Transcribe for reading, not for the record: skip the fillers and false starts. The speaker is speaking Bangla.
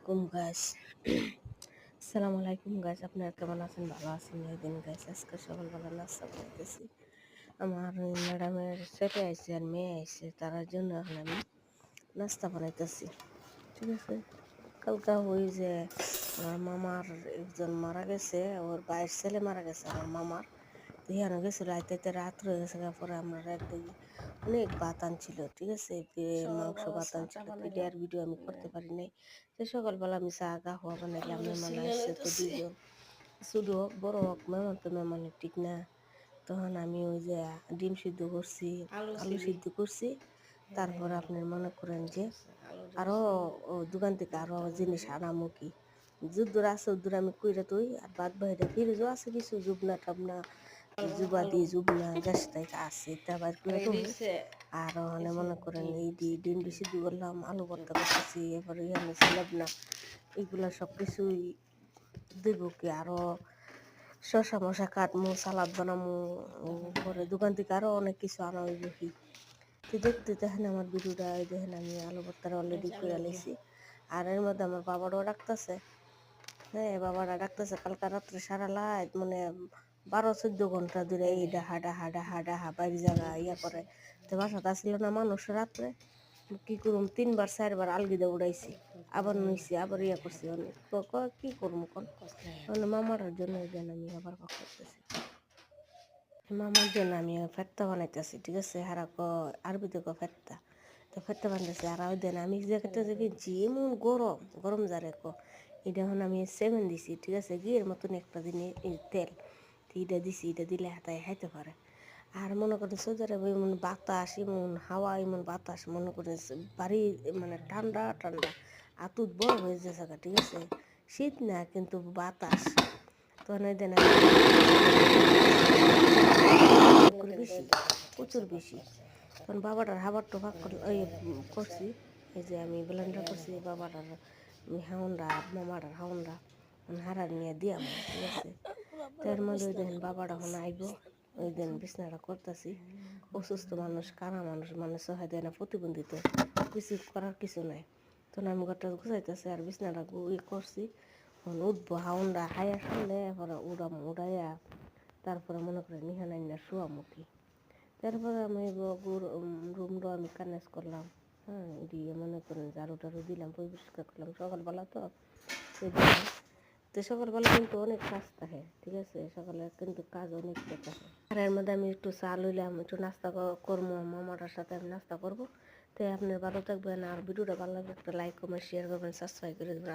আলাইকুম গাইস। আসসালামু আলাইকুম গাইস, আপনারা কেমন আছেন? ভালো আছেন? দিন গাইস, আজকে সকালবেলা নাস্তা বানাইতেছি। আমার ম্যাডামের ছেলে আইছে আর মেয়ে আইছে, তার জন্য এখন আমি নাস্তা বানাইতেছি। ঠিক আছে, কালকা ওই যে আমার মামার একজন মারা গেছে, ওর ভাইয়ের ছেলে মারা গেছে আমার মামার। তো এখানে গেছিল রাইতে, রাত রয়ে গেছে। পরে আমরা একদিকে অনেক ভাত আনছিল, ঠিক আছে, মাংস ভাত আনছিল। এটার ভিডিও আমি করতে পারি নাই। তো সকালবেলা আমি চা কাহওয়া বানাইলাম, মেহমান আসছে তো দুজন, শুধু হোক বড় হোক, মেহমান তো মেহমানের ঠিক না। তখন আমি ওই যে ডিম সিদ্ধ করছি, আলু সিদ্ধ করছি। তারপর আপনার মনে করেন যে আরো দোকান থেকে আরো জিনিস আনামো কি যুদ্ধর আছে, উদ্দুর আমি কইরা তুই আর বাদ বাইরে ফিরোজও আছে কিছু জুবনা টাবনা, জুবাদি জুবনা গ্যাস থেকে আছে, তা বার করে তুমি। আর মানে মনে করেন এই ডিম বেশি দিয়ে করলাম, আলু ভর্তা করতেছি, এবারে এখানে ছিলাম না, এগুলা সব কিছুই দেব কি আরো শসা মশা কাটমু, সালাদ বানামু। পরে দোকান থেকে আরো অনেক কিছু আনা হইব কি। তো দেখতে দেখেন আমার ভিডিওটা, দেখেন আমি আলু ভর্তাটা অলরেডি করে লেছি। আর এর মধ্যে আমার বাবারও ডাকতেছে। হ্যাঁ, বাবারা ডাকতেছে কালকা রাত্রে সারা রাত, মানে 12-14 ঘন্টা ধরে এই ডাহা ডাহা ডাহা ডাহা বাইরে জায়গা ইয়া করে। তো বাসাতে আসছিল না মানুষ রাত্রে, কি করুম 3-4বার আলগিদা উড়াইছি, আবার নইছি, আবার ইয়া করছি। অনেক কি করুম কোন মানে মামার জন্য যেন আমি আবার করতেছি। মামার জন্য আমি ফেত্তা বানাইতেছি, ঠিক আছে। হারা আরবিতে ফেত্তা। তো ফেত্তা বানাইতেছি। আর ওই দেন আমি যে যে কিনছি এমন গরম গরম যারে এটা এখন আমি 7 দিছি, ঠিক আছে। ঘিয়ের মতন একটা দিনে তেল, তো এটা দিছি, এটা দিলে হাতায় খাইতে পারে। আর মনে করেন সৌদি আরবে এমন বাতাস, এমন হাওয়া, এমন বাতাস, মনে করেন বাড়ি মানে ঠান্ডা ঠান্ডা, আতুত বড় হয়ে যাচ্ছে, ঠিক আছে। শীত না কিন্তু বাতাস। তখন ওই দেন বেশি, প্রচুর বেশি। তখন বাবাটার হাবারটা ভাগ করছি, এই যে আমি ব্লেন্ডার করছি, বাবাটার হাউন্ডা, মামাটার হাউন্ডা হারার নিয়ে দিয়াম, ঠিক আছে। তার মধ্যে ওই দেখেন বাবাটা এখন আইব, ওই দিন বিছনাটা করতেছি। অসুস্থ মানুষ, কানা মানুষ, মানে সহায় দেয় না, প্রতিবন্ধিত, কিছু করার কিছু নাই। তখন আমি ঘরটা গুছাইতেছি আর বিছনাটা করছি। উঠবো হাউন্ডা হাইয়া শুনলে এরপরে উড়াইয়া তারপরে মনে করেন ইহান আইনা শুয়ামুখী। তারপরে আমি রুমটা আমি কানেক্ট করলাম। হ্যাঁ, দিয়ে মনে করেন ঝাড়ু টাড়ু দিলাম, পরিষ্কার করলাম। সকালবেলা তো তো সকালবেলা কিন্তু অনেক কাজ থাকে, ঠিক আছে। সকালে কিন্তু কাজ অনেকটা থাকে। আর এর মধ্যে আমি একটু চা লইলাম, একটু নাস্তা করবো, মামাটার সাথে আমি নাস্তা করবো। তাই আপনার ভালো থাকবেন। আর ভিডিওটা ভালো লাগলে একটা লাইক কমেন্ট শেয়ার করবেন, সাবস্ক্রাইব করে দেবেন।